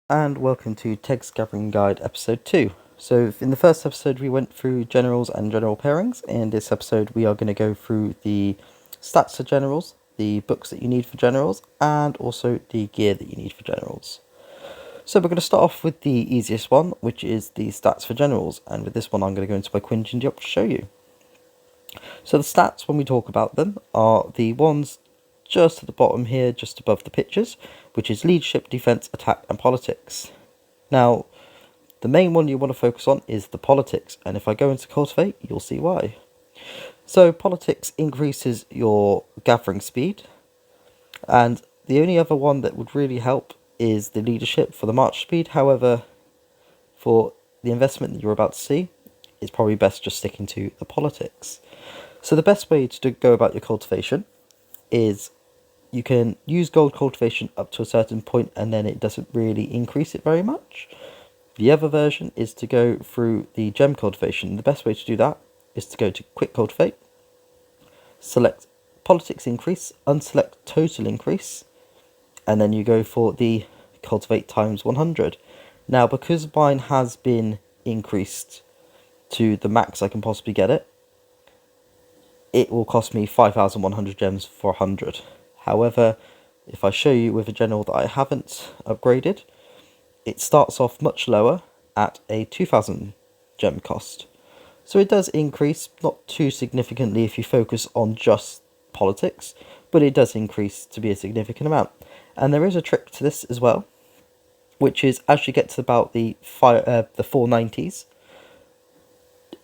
And welcome to Text Gathering Guide episode 2. So in the first episode we went through generals and general pairings. In this episode we are going to go through the stats for generals, the books that you need for generals, and also the gear that you need for generals. So we're going to start off with the easiest one, which is the stats for generals, and with this one I'm going to go into my Queen Jindyok to show you. So the stats, when we talk about them, are the ones just at the bottom here, just above the pictures, which is leadership, defense, attack, and politics. Now, the main one you want to focus on is the politics, and if I go into cultivate, you'll see why. So politics increases your gathering speed, and the only other one that would really help is the leadership for the march speed. However, for the investment that you're about to see, it's probably best just sticking to the politics. So the best way to go about your cultivation is you can use gold cultivation up to a certain point and then it doesn't really increase it very much. The other version is to go through the gem cultivation. The best way to do that is to go to quick cultivate, select politics increase, unselect total increase, and then you go for the cultivate times 100. Now because mine has been increased to the max I can possibly get it will cost me 5,100 gems for 100. However, if I show you with a general that I haven't upgraded, it starts off much lower at a 2,000 gem cost. So it does increase, not too significantly if you focus on just politics, but it does increase to be a significant amount. And there is a trick to this as well, which is as you get to about the 490s,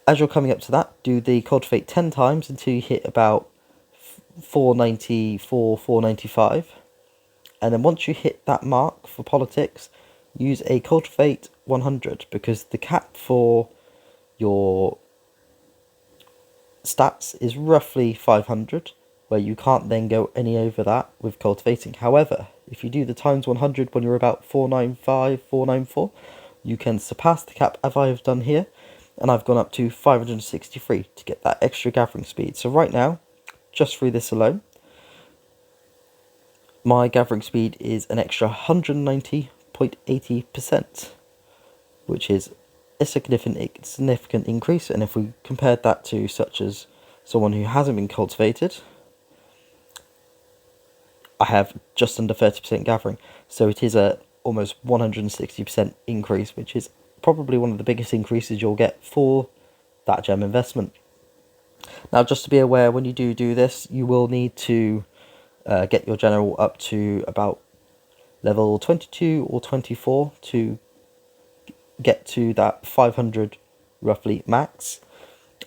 as you're coming up to that, do the cultivate 10 times until you hit about 494, 495. And then once you hit that mark for politics, use a cultivate 100, because the cap for your stats is roughly 500, where you can't then go any over that with cultivating. However, if you do the times 100 when you're about 495, 494, you can surpass the cap as I have done here, and I've gone up to 563 to get that extra gathering speed. So right now, just through this alone, my gathering speed is an extra 190.80%, which is a significant increase. And if we compared that to such as someone who hasn't been cultivated, I have just under 30% gathering. So it is a almost 160% increase, which is probably one of the biggest increases you'll get for that gem investment. Now, just to be aware, when you do this, you will need to get your general up to about level 22 or 24 to get to that 500 roughly max,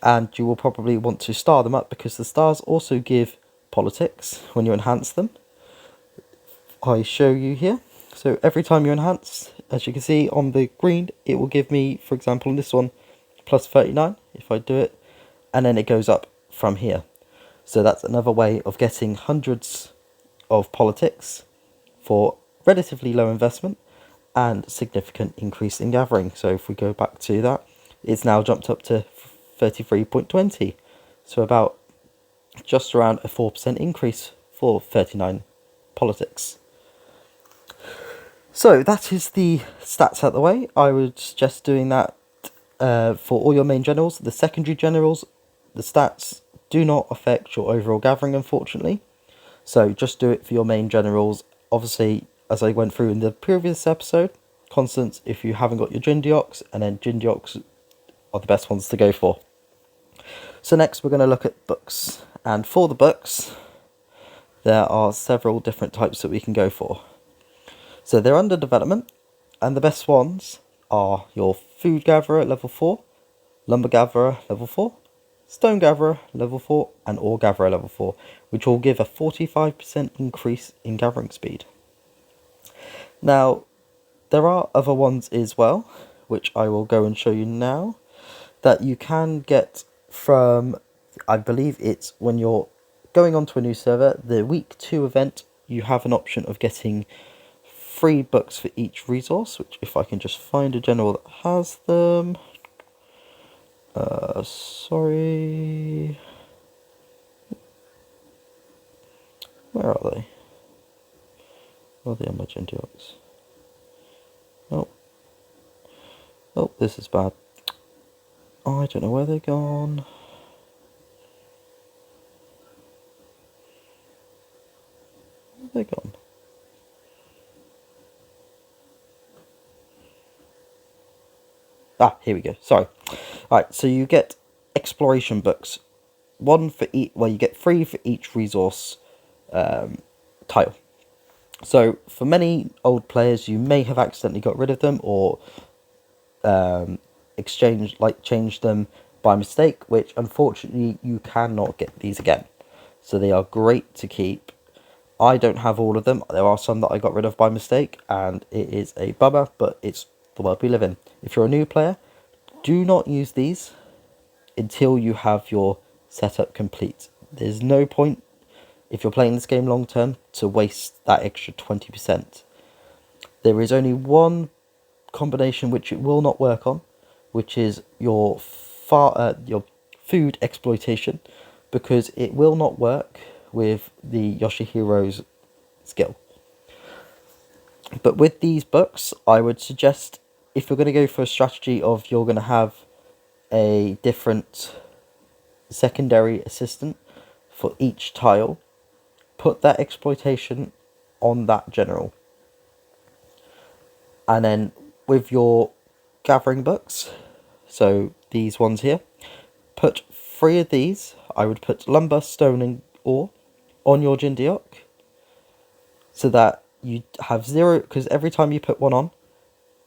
and you will probably want to star them up because the stars also give politics when you enhance them. I show you here. So every time you enhance, as you can see on the green, it will give me, for example, in this one, plus 39 if I do it, and then it goes up from here. So that's another way of getting hundreds of politics for relatively low investment and significant increase in gathering. So if we go back to that, it's now jumped up to 33.20. So about just around a 4% increase for 39 politics. So that is the stats out the way. I would suggest doing that for all your main generals. The secondary generals, the stats do not affect your overall gathering, unfortunately. So just do it for your main generals. Obviously, as I went through in the previous episode, constants if you haven't got your Jindyoks, and then Jindyoks are the best ones to go for. So next we're going to look at books. And for the books, there are several different types that we can go for. So they're under development, and the best ones are your Food Gatherer at level 4, Lumber Gatherer level 4, Stone Gatherer level 4, and Ore Gatherer level 4, which will give a 45% increase in gathering speed. Now, there are other ones as well, which I will go and show you now, that you can get from, I believe it's when you're going onto a new server, the week 2 event, you have an option of getting 3 books for each resource, which if I can just find a general that has them. Sorry. Where are they? Where are they on my Jindyoks? Oh, this is bad. Oh, I don't know where they're gone. Where are they gone? Ah, here we go. Sorry. Alright, so you get exploration books. One for each. Well, you get 3 for each resource tile. So for many old players, you may have accidentally got rid of them or changed them by mistake, which unfortunately you cannot get these again. So they are great to keep. I don't have all of them. There are some that I got rid of by mistake, and it is a bummer, but it's the world we live in. If you're a new player, do not use these until you have your setup complete. There's no point, if you're playing this game long term, to waste that extra 20%. There is only one combination which it will not work on, which is your food exploitation, because it will not work with the Yoshihiro's skill. But with these books, I would suggest, if you're going to go for a strategy of you're going to have a different secondary assistant for each tile, put that exploitation on that general. And then with your gathering books, so these ones here, put 3 of these. I would put lumber, stone and ore on your Jindiok, so that you have 0, because every time you put one on,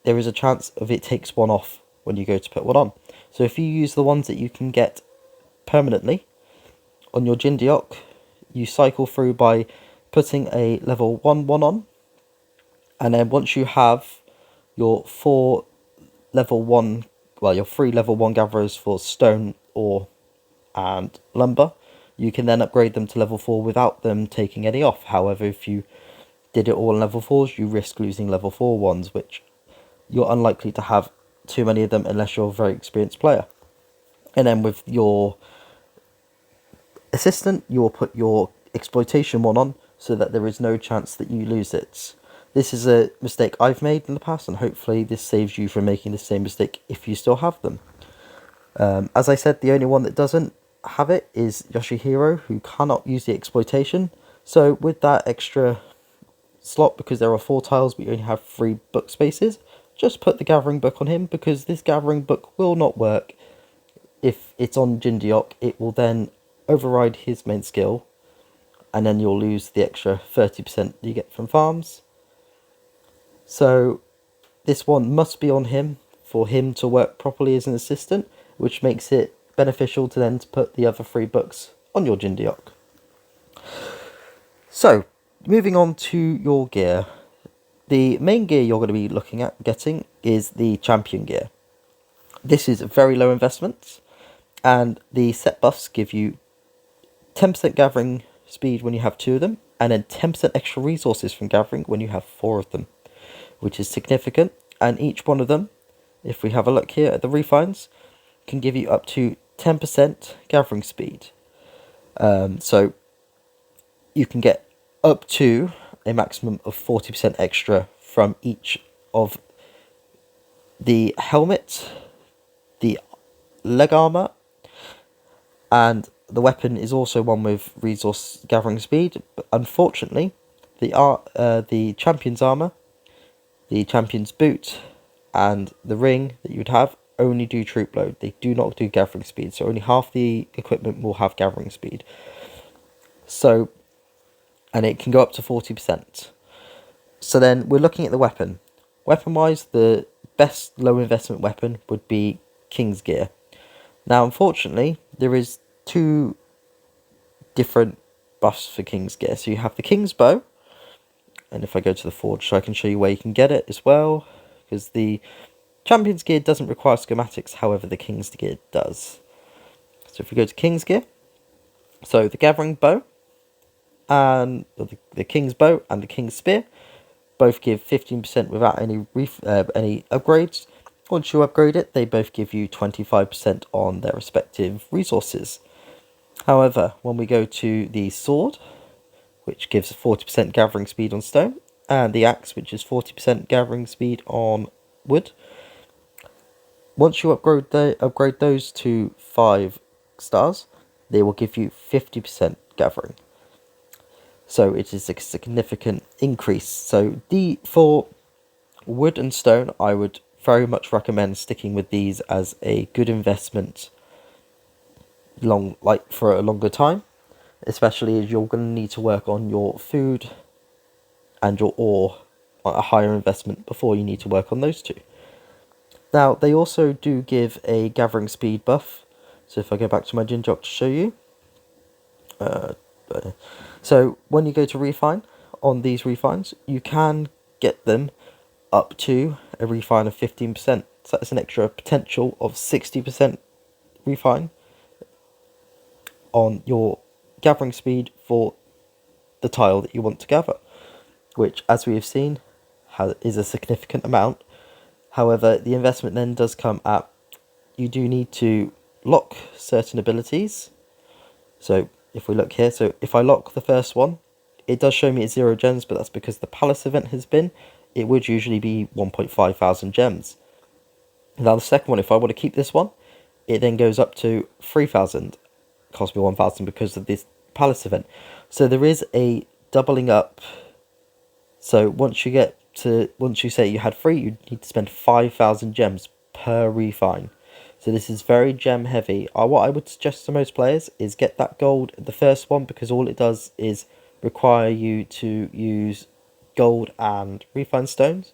there is a chance of it takes one off when you go to put one on. So if you use the ones that you can get permanently on your Jindiok, you cycle through by putting a level 1 one on, and then once you have your 4 level 1, well, your 3 level 1 gatherers for stone, ore and lumber, you can then upgrade them to level 4 without them taking any off. However, if you did it all on level 4s, you risk losing level 4 ones, which you're unlikely to have too many of them unless you're a very experienced player. And then with your assistant, you will put your exploitation one on, so that there is no chance that you lose it. This is a mistake I've made in the past, and hopefully this saves you from making the same mistake if you still have them. As I said, the only one that doesn't have it is Yoshihiro, who cannot use the exploitation. So with that extra slot, because there are 4 tiles but you only have 3 book spaces, just put the gathering book on him, because this gathering book will not work if it's on Jindiok. It will then override his main skill, and then you'll lose the extra 30% you get from farms. So this one must be on him for him to work properly as an assistant, which makes it beneficial to then put the other 3 books on your Jindiok. So, moving on to your gear. The main gear you're going to be looking at getting is the champion gear. This is very low investment, and the set buffs give you 10% gathering speed when you have 2 of them, and then 10% extra resources from gathering when you have 4 of them, which is significant. And each one of them, if we have a look here at the refines, can give you up to 10% gathering speed. So you can get up to a maximum of 40% extra from each of the helmet, the leg armor, and the weapon is also one with resource gathering speed. But unfortunately, the champion's armor, the champion's boot, and the ring that you would have only do troop load. They do not do gathering speed, so only half the equipment will have gathering speed. So, and it can go up to 40%. So then we're looking at the weapon. Weapon-wise, the best low investment weapon would be King's Gear. Now, unfortunately, there is 2 different buffs for King's Gear. So you have the King's Bow, and if I go to the forge, so I can show you where you can get it as well, because the Champion's Gear doesn't require schematics, however the King's Gear does. So if we go to King's Gear, so the Gathering Bow, and the King's Bow and the King's Spear both give 15% without any upgrades. Once you upgrade it, they both give you 25% on their respective resources. However, when we go to the sword, which gives 40% gathering speed on stone, and the axe, which is 40% gathering speed on wood, Once you upgrade those to 5 stars, they will give you 50% gathering. So it is a significant increase. So for wood and stone, I would very much recommend sticking with these as a good investment for a longer time, especially as you're going to need to work on your food and your ore at a higher investment before you need to work on those two. Now, they also do give a gathering speed buff. So if I go back to my Ginjock to show you. So when you go to refine, on these refines, you can get them up to a refine of 15%. So that's an extra potential of 60% refine on your gathering speed for the tile that you want to gather, which, as we have seen, is a significant amount. However, the investment then does come at, you do need to lock certain abilities. So if we look here, so if I lock the first one, it does show me at 0 gems, but that's because the palace event has been. It would usually be 1.5 thousand gems. Now the second one, if I want to keep this one, it then goes up to 3,000. Cost me 1,000 because of this palace event. So there is a doubling up. So once you say you had 3, you need to spend 5,000 gems per refine. So this is very gem heavy. What I would suggest to most players is get that gold the first one, because all it does is require you to use gold and refine stones.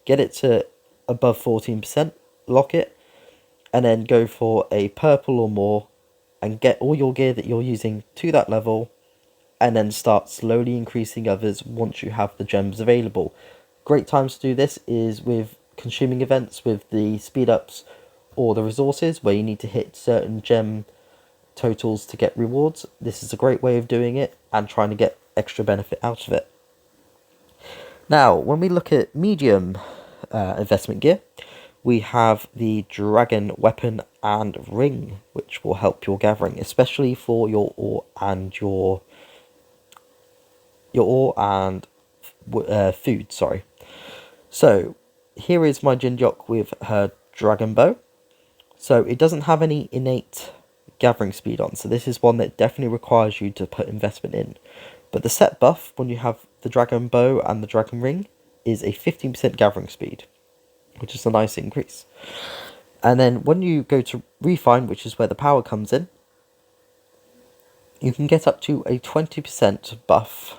Get it to above 14%, lock it, and then go for a purple or more and get all your gear that you're using to that level, and then start slowly increasing others once you have the gems available. Great times to do this is with consuming events with the speed ups or the resources, where you need to hit certain gem totals to get rewards. This is a great way of doing it and trying to get extra benefit out of it. Now, when we look at medium investment gear, we have the dragon weapon and ring, which will help your gathering, especially for your ore and food. Sorry. So here is my Ginjock with her dragon bow. So it doesn't have any innate gathering speed on, so this is one that definitely requires you to put investment in. But the set buff, when you have the dragon bow and the dragon ring, is a 15% gathering speed, which is a nice increase. And then when you go to refine, which is where the power comes in, you can get up to a 20% buff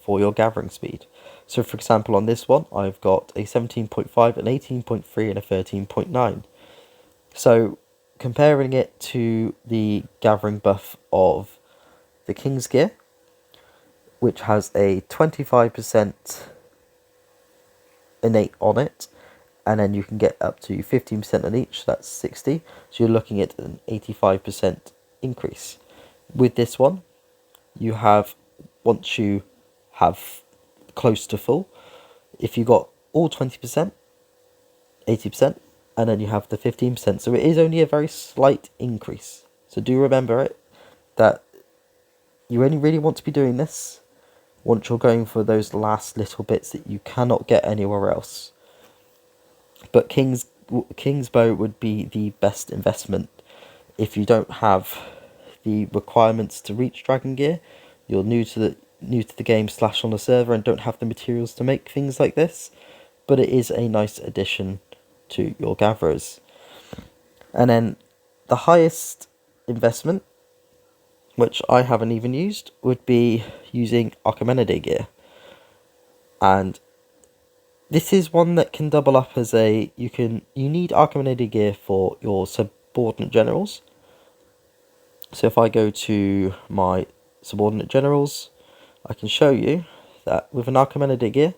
for your gathering speed. So for example, on this one, I've got a 17.5, an 18.3 and a 13.9. So comparing it to the gathering buff of the King's Gear, which has a 25% innate on it, and then you can get up to 15% on each, so that's 60. So you're looking at an 85% increase. With this one, you have, once you have close to full, if you got all 20%, 80%, and then you have the 15%. So it is only a very slight increase. So do remember it, that you only really want to be doing this once you're going for those last little bits that you cannot get anywhere else. But King's Bow would be the best investment if you don't have the requirements to reach Dragon Gear, you're new to the game / on the server and don't have the materials to make things like this. But it is a nice addition to your gatherers. And then the highest investment, which I haven't even used, would be using Archimedes gear. And this is one that can double up as you need Archimedes gear for your subordinate generals. So if I go to my subordinate generals, I can show you that with an Archimedes gear,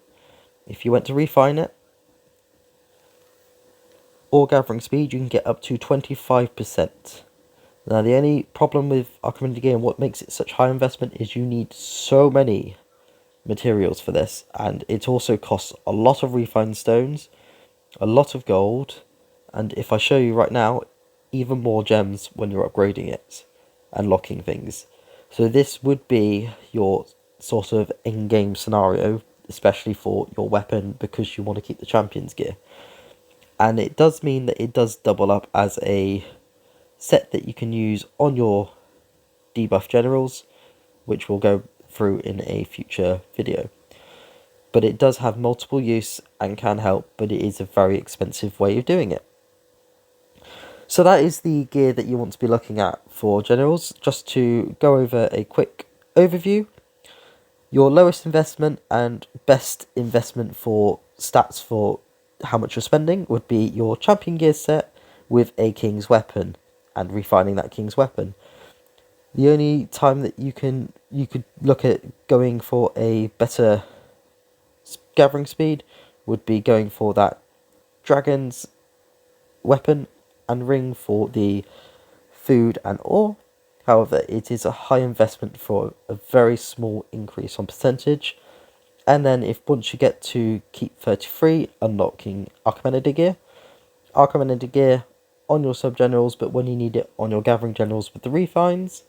if you went to refine it, or gathering speed, you can get up to 25%. Now the only problem with Archimedes gear and what makes it such high investment is you need so many materials for this, and it also costs a lot of refined stones, a lot of gold, and if I show you right now, even more gems when you're upgrading it and locking things. So this would be your sort of in-game scenario, especially for your weapon, because you want to keep the champion's gear. and it does mean that it does double up as a set that you can use on your debuff generals, which we'll go through in a future video. But it does have multiple use and can help, but it is a very expensive way of doing it. So that is the gear that you want to be looking at for generals. Just to go over a quick overview, your lowest investment and best investment for stats for how much you're spending would be your champion gear set with a king's weapon and refining that king's weapon. The only time that you could look at going for a better gathering speed would be going for that dragon's weapon and ring for the food and ore. However, it is a high investment for a very small increase on percentage. And then once you get to keep 33, unlocking Archimedes gear. Archimedes gear on your sub-generals, but when you need it on your gathering generals with the refines,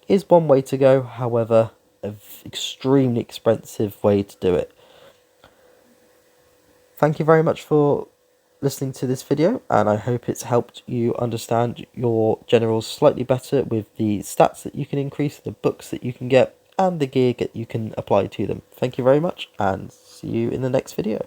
is one way to go. However, an extremely expensive way to do it. Thank you very much for listening to this video, and I hope it's helped you understand your generals slightly better with the stats that you can increase, the books that you can get, and the gear that you can apply to them. Thank you very much, and see you in the next video.